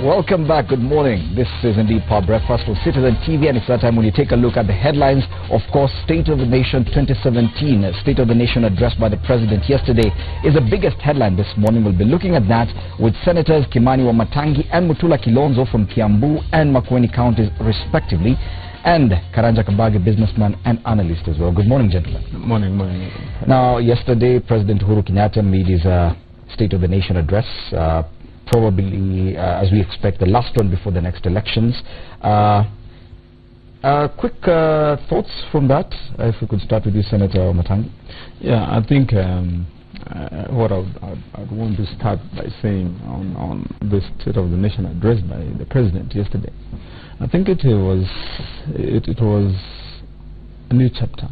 welcome back. Good morning. This is indeed Power Breakfast for Citizen TV, and it's that time when you take a look at the headlines. Of course, State of the Nation 2017, State of the Nation address by the President yesterday is the biggest headline this morning. We'll be looking at that with Senators Kimani Wamatangi and Mutula Kilonzo from Kiambu and Makueni counties, respectively, and Karanja Kabage, businessman and analyst as well. Good morning, gentlemen. Good morning. Morning. Now, yesterday, President Uhuru Kenyatta made his State of the Nation address, probably, as we expect, the last one before the next elections. Quick thoughts from that, if we could start with you, Senator Wamatangi. Yeah, I think what I'd want to start by saying on the State of the Nation address by the President yesterday, I think it was a new chapter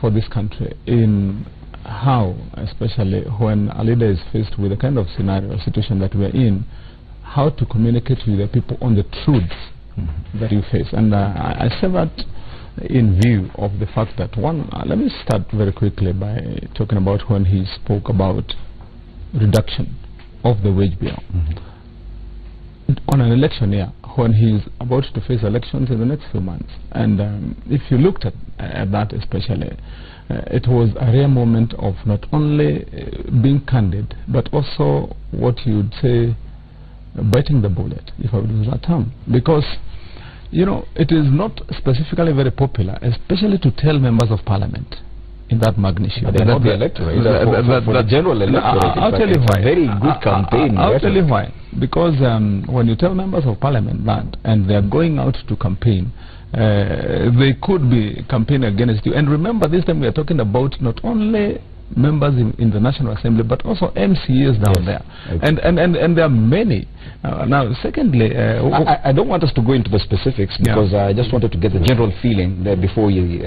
for this country in how, especially when a leader is faced with the kind of scenario or situation that we are in, how to communicate with the people on the truths that you face. And I say that in view of the fact that, one, let me start very quickly by talking about when he spoke about reduction of the wage bill. On an election year, when he is about to face elections in the next few months. And if you looked at that especially, it was a rare moment of not only being candid, but also what you would say biting the bullet, if I would use that term. Because, you know, it is not specifically very popular, especially to tell members of parliament in that magnitude. But they're not the electorate. For the general electorate, I'll tell you why. It's a very good campaign. I'll tell you why. Because when you tell members of parliament that, and they are going out to campaign, they could be campaigning against you. And remember, this time we are talking about not only members in the National Assembly, but also MCAs down there. Okay. And there are many. Now, secondly, I don't want us to go into the specifics, because I just wanted to get the general feeling there before you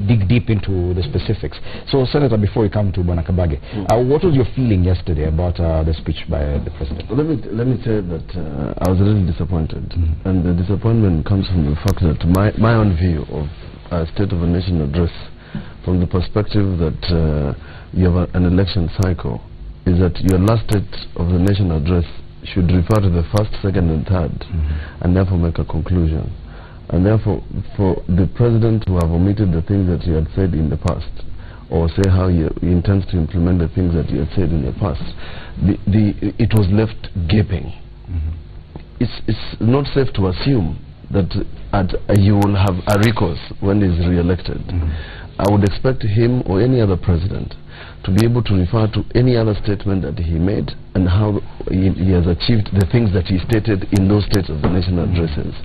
dig deep into the specifics. So, Senator, before we come to Bwana Kabage, what was your feeling yesterday about the speech by the President? Let me say that I was a little disappointed, and the disappointment comes from the fact that my own view of State of the Nation address, from the perspective that you have an election cycle, is that your last State of the Nation address should refer to the first, second and third, and therefore make a conclusion. And therefore, for the President to have omitted the things that he had said in the past, or say how he intends to implement the things that he had said in the past, it was left gaping. It's not safe to assume that you will have a recourse when he's re-elected. I would expect him or any other president to be able to refer to any other statement that he made and how he has achieved the things that he stated in those State of the Nation addresses,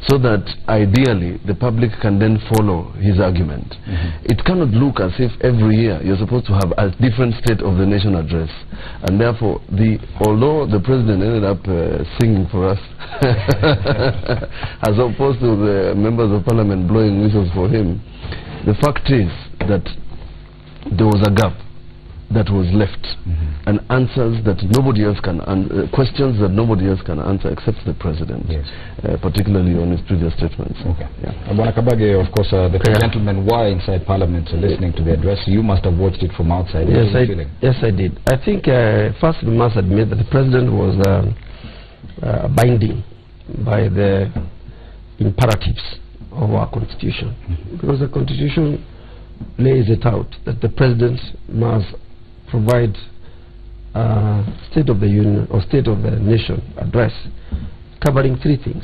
so that ideally the public can then follow his argument. It cannot look as if every year you're supposed to have a different State of the Nation address, and therefore although the President ended up singing for us as opposed to the members of parliament blowing whistles for him, the fact is that there was a gap that was left, and answers that nobody else can questions that nobody else can answer except the President, particularly on his previous statements. Bwana Kabage, of course, the gentlemen were inside Parliament listening to the address. You must have watched it from outside. Yes, I did. I think first we must admit that the President was binding by the imperatives of our Constitution, because the Constitution lays it out that the President must provide State of the Union or State of the Nation address covering three things.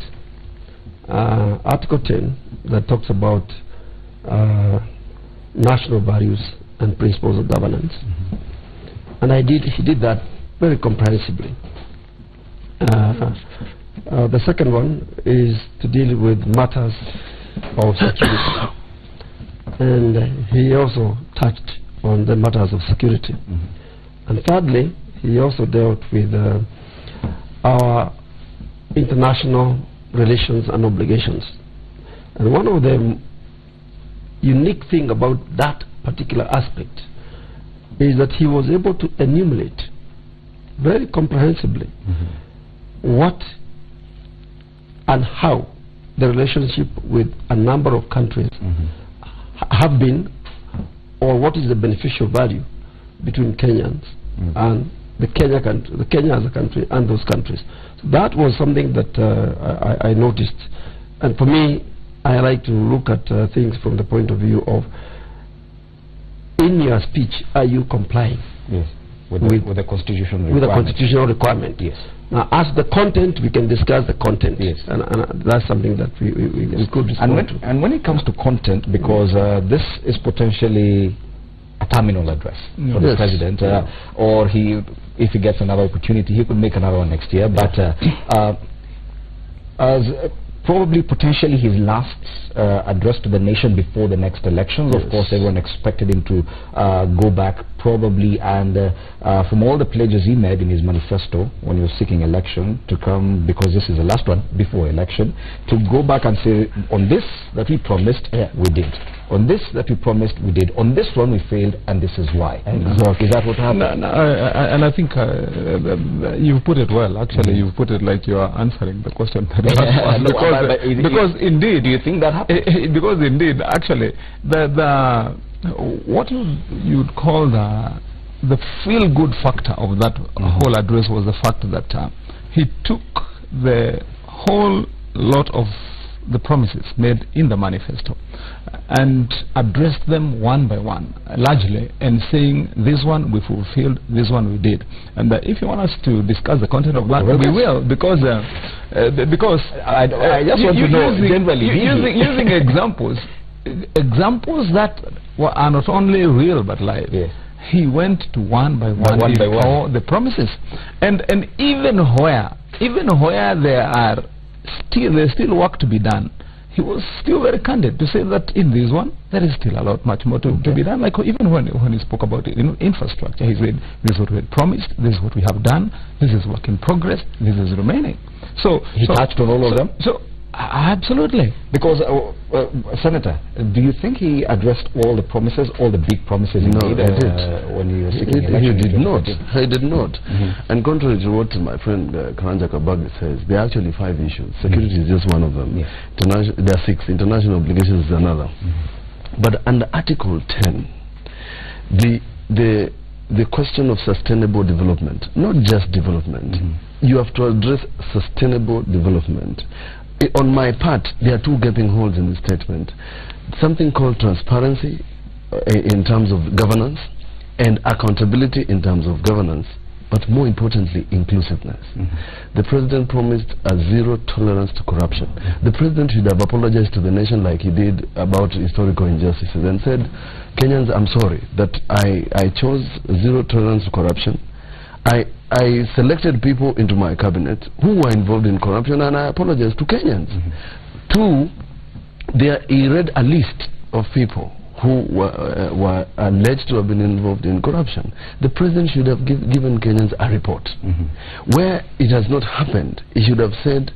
Article 10 that talks about national values and principles of governance, and he did that very comprehensively. The second one is to deal with matters of security, and he also touched on the matters of security. And thirdly, he also dealt with our international relations and obligations. And one of the unique thing about that particular aspect is that he was able to enumerate very comprehensively what and how the relationship with a number of countries have been, or what is the beneficial value between Kenyans and the Kenya as a country and those countries. So that was something that I noticed. And for me, I like to look at things from the point of view of, in your speech, are you complying? Yes. With the constitutional requirement. With the constitutional requirement. Yes. Now, as the content, we can discuss the content. Yes. And that's something that we could respond to. And when it comes to content, because this is potentially a terminal address for the president, or if he gets another opportunity, he could make another one next year. But as probably potentially his last address to the nation before the next elections. Of course, everyone expected him to go back probably, and from all the pledges he made in his manifesto when he was seeking election, to come, because this is the last one before election, to go back and say, on this that we promised, we did. On this that we promised, we did. On this one we failed, and this is why. Exactly. Is that what happened? And I think you've put it well. Actually, you've put it like you are answering the question. Because indeed, do you think that happened? Because indeed, actually, what you'd call the feel-good factor of that whole address was the fact that he took the whole lot of the promises made in the manifesto and addressed them one by one, largely, and saying, this one we fulfilled, this one we did. And if you want us to discuss the content of that, we will, because I just want to know generally using examples that are not only real but live. Yes. He went to one by one the promises, and even where there's still work to be done, he was still very candid to say that in this one there is still a lot much more to be done. Like even when he spoke about infrastructure, he said, this is what we had promised, this is what we have done, this is work in progress, this is remaining. So he touched on all of them. So absolutely. Because Senator, do you think he addressed all the promises, all the big promises he made when he was seeking election? He did not. He did not. And contrary to what my friend Karanja Kabagi says, there are actually 5 issues. Security is just one of them. There are 6. International obligations is another. But under Article 10, the question of sustainable development, not just development, you have to address sustainable development. On my part, there are 2 gaping holes in the statement. Something called transparency in terms of governance, and accountability in terms of governance, but more importantly, inclusiveness. The president promised a zero tolerance to corruption. The president should have apologized to the nation like he did about historical injustices and said, Kenyans, I'm sorry that I chose zero tolerance to corruption. I selected people into my cabinet who were involved in corruption, and I apologize to Kenyans. 2, he read a list of people who were alleged to have been involved in corruption. The president should have given Kenyans a report. Where it has not happened, he should have said,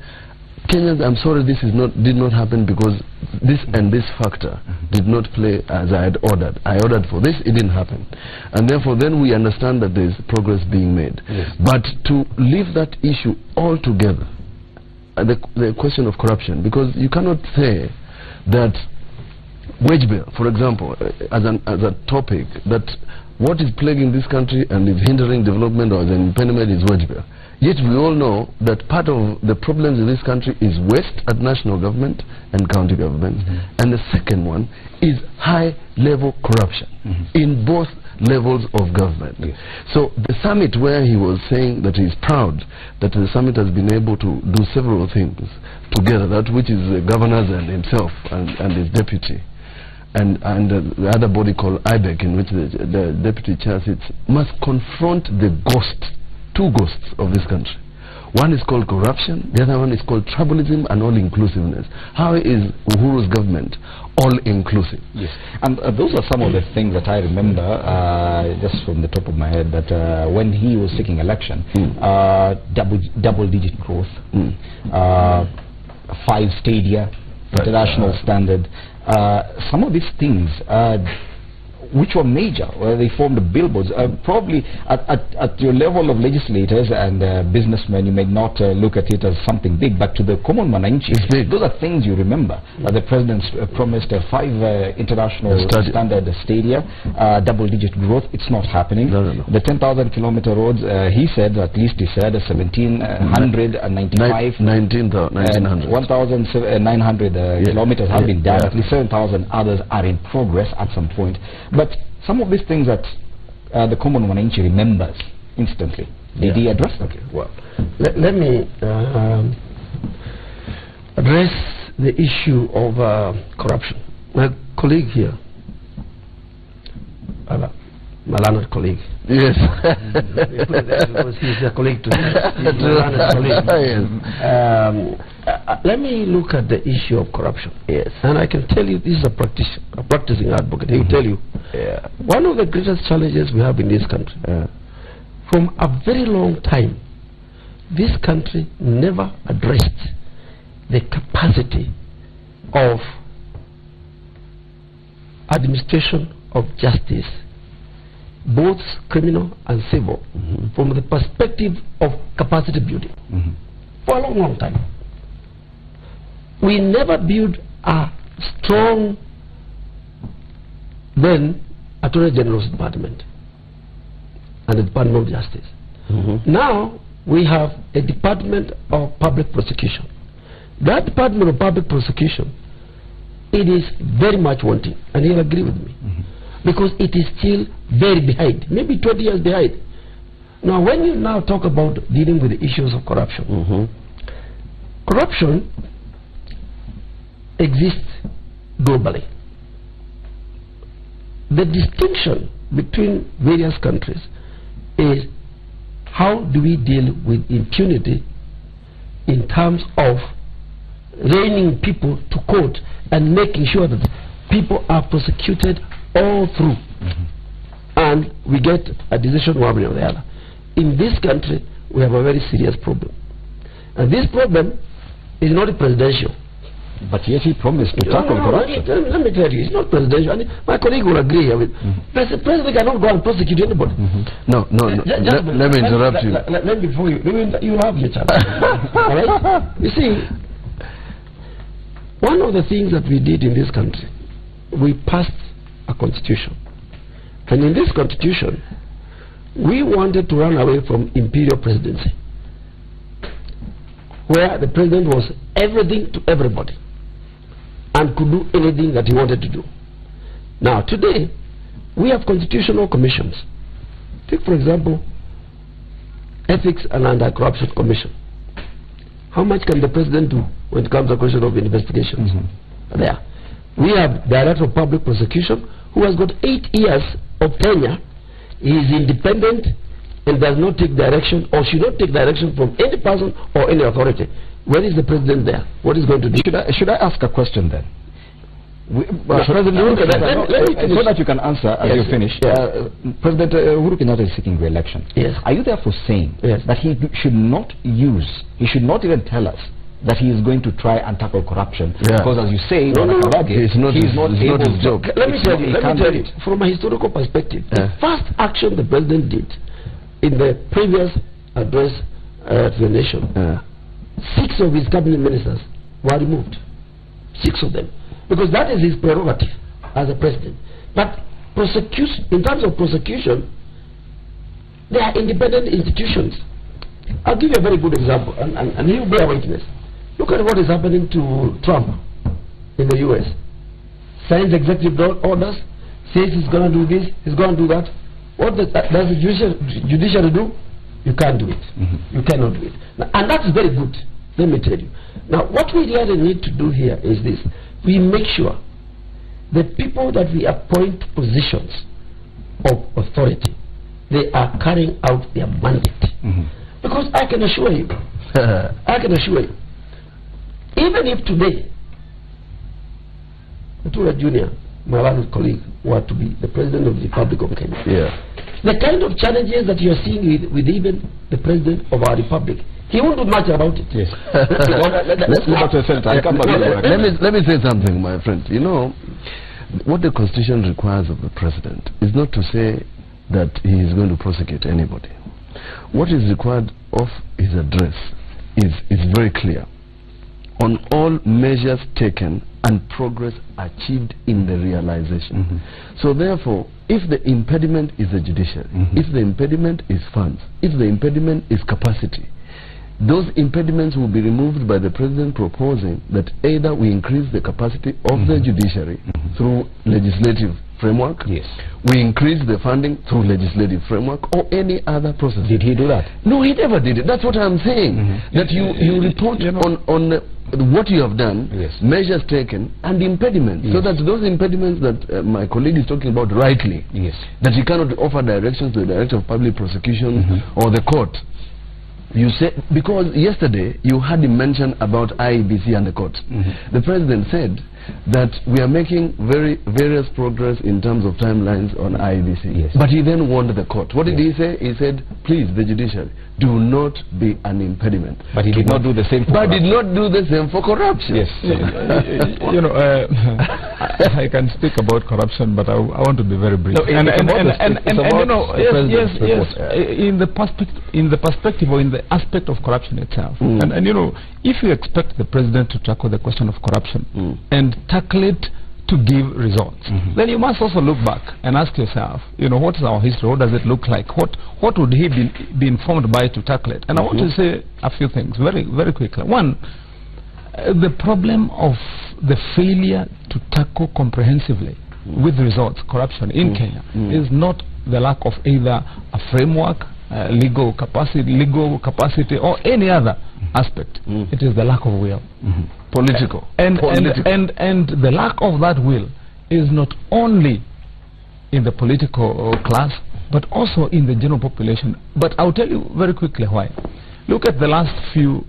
Kenyans, I'm sorry this did not happen because this and this factor did not play as I had ordered. I ordered for this, it didn't happen. And therefore then we understand that there is progress being made. But to leave that issue altogether, the question of corruption, because you cannot say that wage bill, for example, as a topic, that what is plaguing this country and is hindering development or the impediment is wage bill. Yet we all know that part of the problems in this country is waste at national government and county government, and the second one is high-level corruption in both levels of government. So the summit, where he was saying that he's proud that the summit has been able to do several things together, that which is the governors and himself and his deputy, and the other body called IBEC, in which the deputy chair sits, must confront the two ghosts of this country. One is called corruption, the other one is called tribalism and all-inclusiveness. How is Uhuru's government all-inclusive? Yes, and those are some of the things that I remember, just from the top of my head, that when he was seeking election, double-digit growth, 5 stadia, international standard. Some of these things, which were major, where they formed billboards. Probably at your level of legislators and businessmen, you may not look at it as something big, but to the common mananchi, those are things you remember. The president promised 5 international standard stadia, double-digit growth. It's not happening. The 10,000-kilometer roads, he said, at least he said, 1,795. 1,900 kilometers have been done. At least 7,000 others are in progress at some point. But some of these things that the common Mwananchi remembers instantly. Did he address them? Okay, well, let me address the issue of corruption. My colleague here, my learned colleague. Yes. Because he's a colleague to me. He's my learned colleague. Let me look at the issue of corruption. Yes. And I can tell you, this is a practicing advocate. He will tell you, one of the greatest challenges we have in this country, from a very long time, this country never addressed the capacity of administration of justice, both criminal and civil, from the perspective of capacity building. For a long, long time. We never built a strong, then, Attorney General's Department and the Department of Justice. Now, we have a Department of Public Prosecution. That Department of Public Prosecution, it is very much wanting, and he'll agree with me, because it is still very behind, maybe 20 years behind. Now, when you now talk about dealing with the issues of corruption, corruption exists globally. The distinction between various countries is how do we deal with impunity in terms of reining people to court and making sure that people are prosecuted all through, and we get a decision one way or the other. In this country, we have a very serious problem, and this problem is not presidential. But yet he promised to tackle corruption. Let me tell you, it's not presidential. And my colleague will agree with the president cannot go and prosecute anybody. No, let me interrupt you. Let me before you have your chance. All right? You see, one of the things that we did in this country, we passed a constitution. And in this constitution, we wanted to run away from imperial presidency, where the president was everything to everybody and could do anything that he wanted to do. Now, today, we have constitutional commissions. Take, for example, Ethics and Anti-Corruption Commission. How much can the president do when it comes to a question of investigations? There. We have Director of Public Prosecution, who has got 8 years of tenure. He is independent and does not take direction, or should not take direction from any person or any authority. Where is the president there? What is going to do? Should I ask a question then? President so that you can answer as you finish. President Uhuru Kenyatta is seeking re-election. Yes. Are you therefore saying that he should not even tell us that he is going to try and tackle corruption? Because as you say, he's not his job. Let me tell you, from a historical perspective, the first action the president did in the previous address to the nation, 6 of his cabinet ministers were removed. 6 of them. Because that is his prerogative as a president. But in terms of prosecution, they are independent institutions. I'll give you a very good example, and you bear witness. Look at what is happening to Trump in the US. Signs executive orders, says he's going to do this, he's going to do that. What does the judiciary do? You can't do it. You cannot do it. Now, and that's very good, let me tell you. Now, what we really need to do here is this. We make sure the people that we appoint positions of authority, they are carrying out their mandate. Because I can assure you, even if today, Matura Jr., my last colleague, were to be the President of the Republic of Kenya, the kind of challenges that you are seeing with even the President of our Republic, he won't do much about it. Yes. Let's go back to the center. Let me say something, my friend. You know, What the Constitution requires of the President is not to say that he is going to prosecute anybody. What is required of his address is very clear on all measures taken and progress achieved in the realization. So therefore, if the impediment is the judiciary, if the impediment is funds, if the impediment is capacity, those impediments will be removed by the President proposing that either we increase the capacity of the judiciary through legislative framework, we increase the funding through legislative framework, or any other process. Did he do that? No, he never did it. That's what I'm saying. That you report on what you have done, measures taken, and impediments. So that those impediments that my colleague is talking about rightly, that you cannot offer directions to the Director of Public Prosecution or the court. You said, because yesterday you had him mention about IEBC and the court. The President said that we are making various progress in terms of timelines on IEBC. But he then warned the court. What did he say? He said, please, the judiciary, do not be an impediment. But he did not do the same for corruption. But did not do the same for corruption. You know, I can speak about corruption, but I want to be very brief. No, in the perspective or in the aspect of corruption itself. And you know, if you expect the President to tackle the question of corruption and tackle it to give results, then you must also look back and ask yourself, you know, what is our history? What does it look like? What would he be informed by to tackle it? And I want to say a few things very quickly. One, the problem of the failure to tackle comprehensively with results corruption in Kenya is not the lack of either a framework, legal capacity, or any other aspect. It is the lack of will. Political. And the lack of that will is not only in the political class, but also in the general population. But I'll tell you very quickly why. Look at the last few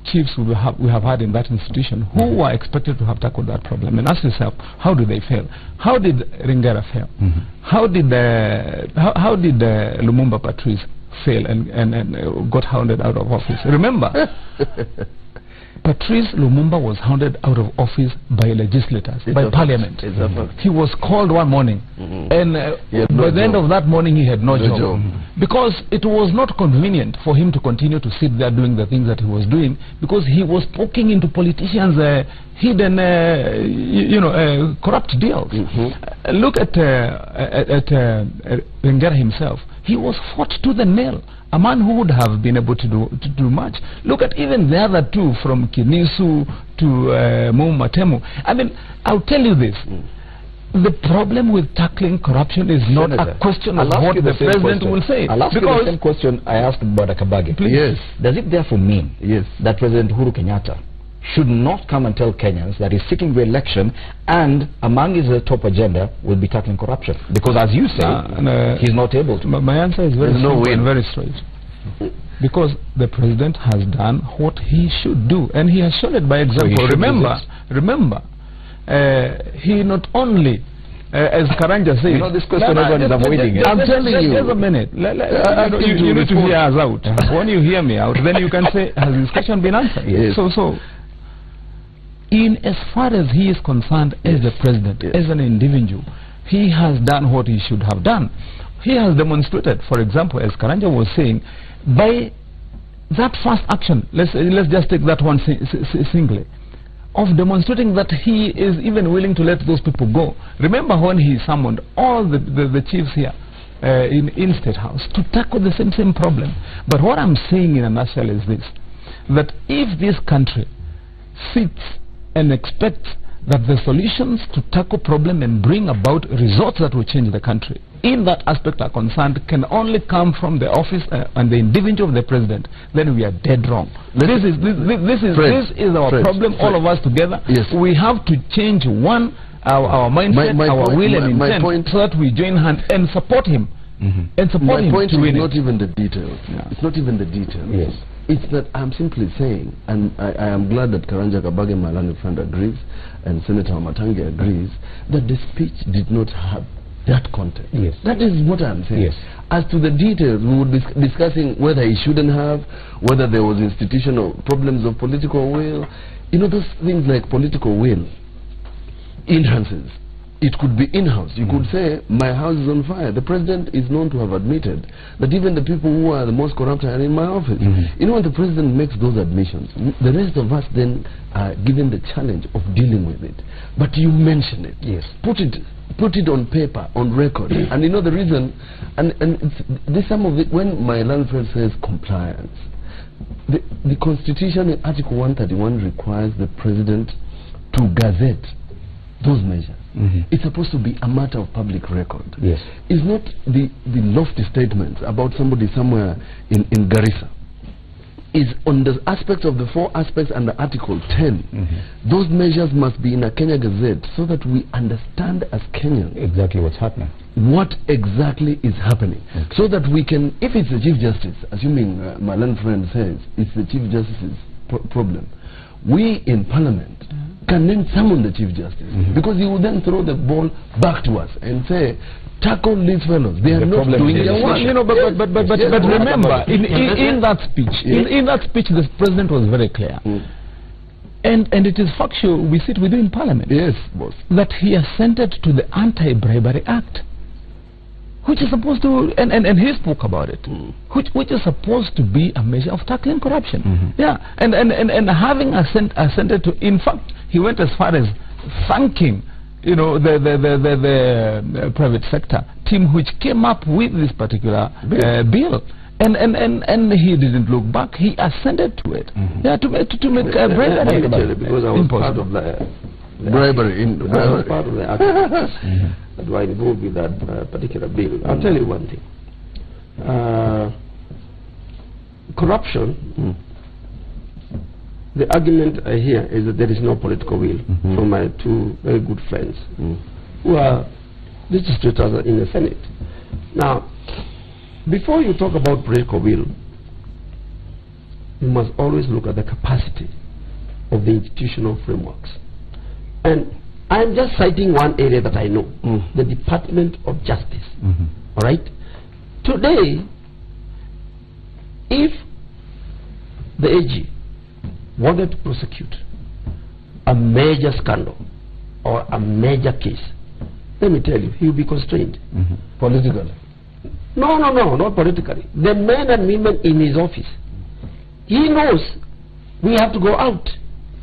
chiefs we have had in that institution who were expected to have tackled that problem, and ask yourself, how did they fail? How did Ringera fail? How did Lumumba Patrice fail and got hounded out of office? Remember, Patrice Lumumba was hounded out of office by legislators, by parliament. He was called one morning, and by the end of that morning he had no job. Because it was not convenient for him to continue to sit there doing the things that he was doing, because he was poking into politicians' hidden, corrupt deals. Look at Ringera himself. He was fought to the nail. A man who would have been able to do much. Look at even the other two, from Kinisu to Matemu. I mean, I'll tell you this. The problem with tackling corruption is not a question of what the President will say. I'll ask you the same question I asked Bwana Kabage. Please. Does it therefore mean that President Uhuru Kenyatta should not come and tell Kenyans that he's seeking re-election and among his top agenda will be tackling corruption? Because as you say, he's not able to. My answer is very simple and very straight. Because the President has done what he should do, and he has shown it by example. So remember, he not only, as Karanja says, you know, this question everyone is avoiding. I'm telling you. Just a minute. You need to hear us out. When you hear me out, then you can say, has this question been answered? So, in as far as he is concerned as the President, as an individual, he has done what he should have done. He has demonstrated, for example, as Karanja was saying, by that first action, let's just take that one singly, of demonstrating that he is even willing to let those people go. Remember when he summoned all the chiefs here in State House to tackle the same problem. But what I'm saying in a nutshell is this, that if this country sits and expects that the solutions to tackle problem and bring about results that will change the country in that aspect are concerned can only come from the office and the individual of the President, then we are dead wrong. This is our problem, all of us together. We have to change our mindset, our will and intent, so that we join hands and support him. And support him. My point is not even the details. It's not even the details. It's that I'm simply saying, and I am glad that Karanja Kabage, my learned friend, agrees, and Senator Matangi agrees, that the speech did not have that content. That is what I'm saying. As to the details, we would be discussing whether he shouldn't have, whether there was institutional problems of political will. You know, those things like political will, entrances, It could be in-house. You could say, my house is on fire. The president is known to have admitted that even the people who are the most corrupt are in my office. You know, when the president makes those admissions, the rest of us then are given the challenge of dealing with it. But you mention it. Yes. Put it on paper, on record. And you know the reason, and this some of it, when my learned friend says compliance, the Constitution in Article 131 requires the president to gazette those measures. It's supposed to be a matter of public record. Yes. It's not the lofty statements about somebody somewhere in Garissa. Is on the aspects of the 4 aspects under Article 10. Those measures must be in a Kenya Gazette so that we understand as Kenyans exactly what's happening. What exactly is happening. So that we can, if it's the Chief Justice, assuming my learned friend says it's the Chief Justice's problem, we in Parliament can then summon the Chief Justice, because he will then throw the ball back to us and say, tackle these fellows. They are not doing their work. You know, but remember, in that speech, in that speech, the president was very clear, and it is factual. We sit with you in Parliament. Yes, boss. That he assented to the Anti-Bribery Act, which is supposed to, and he spoke about it, which is supposed to be a measure of tackling corruption. Yeah, and having assented to, in fact, he went as far as thanking, you know, the private sector team which came up with this particular bill. And he didn't look back. He assented to it. Yeah, to make bribery. Because I was part of the bribery. I was part of the act that were involved with that particular bill. I'll tell you one thing. Corruption. The argument I hear is that there is no political will from my 2 very good friends who are legislators in the Senate. Now, before you talk about political will, you must always look at the capacity of the institutional frameworks. And I'm just citing one area that I know, the Department of Justice. All right? Today, if the AG wanted to prosecute a major scandal or a major case, let me tell you, he will be constrained. Politically? No, not politically. The men and women in his office, he knows we have to go out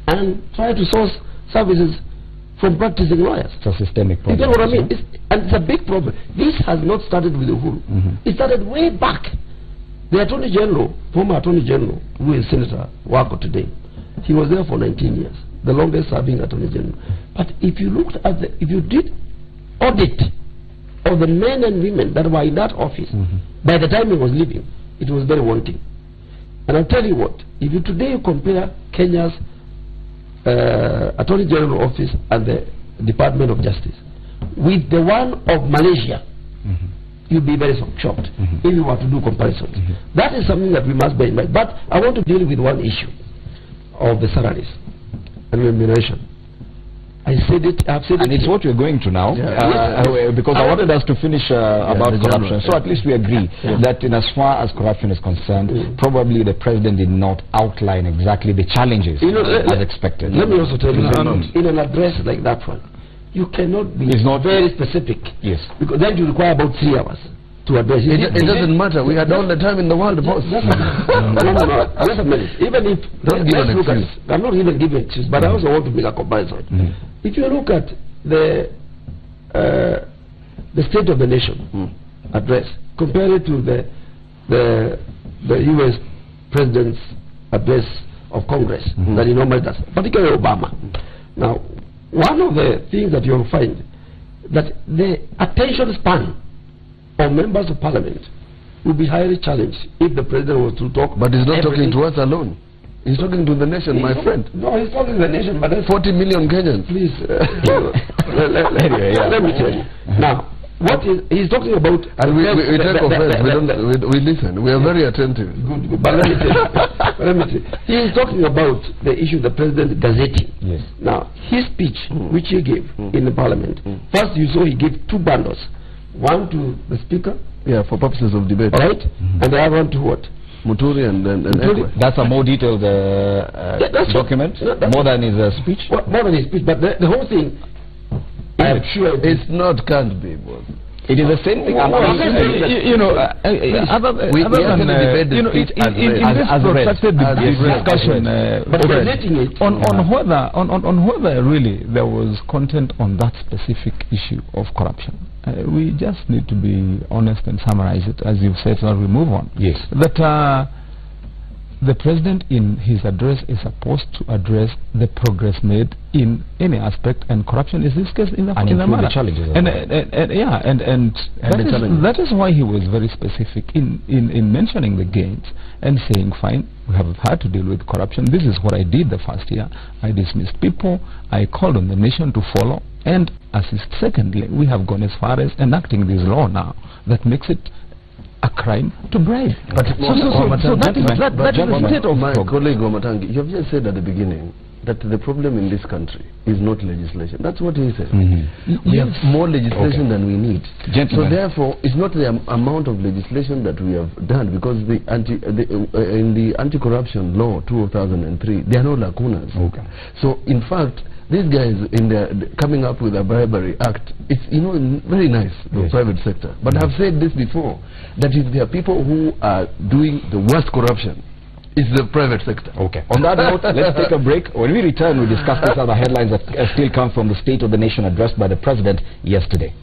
and try to source services from practicing lawyers. It's a systemic problem. You get what I mean? And it's a big problem. This has not started with Uhuru. It started way back. The Attorney General, former Attorney General, who is Senator Wako today, he was there for 19 years, the longest serving Attorney General. But if you looked at if you did audit of the men and women that were in that office, by the time he was leaving, it was very wanting. And I'll tell you what, if you today compare Kenya's Attorney General office and the Department of Justice with the one of Malaysia, you'll be very shocked if you were to do comparisons. That is something that we must bear in mind. But I want to deal with one issue of the salaries and remuneration. I said it, I've said and it. it's what we're going to now, because I wanted us to finish about corruption. So at least we agree that in as far as corruption is concerned, probably the president did not outline exactly the challenges as expected. Let me also tell you, in an address like that one, you cannot be very specific. Yes. Because then you require about 3 hours to address it. It doesn't matter. We had all the time in the world, boss. No. Just a minute. Even if don't give an excuse. I'm not even giving excuse, but I also want to make a comparison. If you look at the State of the Nation address, compare it to the U.S. President's address of Congress that he normally does, particularly Obama. Now, one of the things that you'll find that the attention span of members of Parliament will be highly challenged if the president was to talk. But he's not talking to us alone. He's talking to the nation, my friend. No, he's talking to the nation, but that's 40 million Kenyans. Please, let me tell you. Now, what he's talking about, and we take offense. We listen. We are very attentive. Good. But let me tell you. He is talking about the issue the president gazetting. Yes. Now, his speech, which he gave in the parliament, first you saw he gave 2 bundles. One to the speaker. Yeah, for purposes of debate. All right? And the other one to what? Muturi and Ekwe. That's a more detailed document, more than his speech? Well, more than his speech, but the whole thing, I am sure it's not, can't be, boss. it is the same thing. Other than in this protracted discussion, on whether really there was content on that specific issue of corruption, we just need to be honest and summarize it, as you've said, so we move on. Yes. That the president in his address is supposed to address the progress made in any aspect, and corruption is this case in the matter. The challenges that is why he was very specific in mentioning the gains and saying, fine, we have had to deal with corruption. This is what I did the first year. I dismissed people. I called on the nation to follow and assist. Secondly, we have gone as far as enacting this law now that makes it a crime to bribe. But that is the state of my colleague Wamatangi, you have just said at the beginning that the problem in this country is not legislation. That's what he said. We have more legislation than we need. So therefore, it's not the amount of legislation that we have done, because in the anti-corruption law 2003, there are no lacunas. So in fact, these guys in the coming up with a bribery act, it's very nice, the private sector. But I've said this before, that if there are people who are doing the worst corruption, it's the private sector. On that note, let's take a break. When we return, we discuss these other headlines that still come from the State of the Nation addressed by the President yesterday.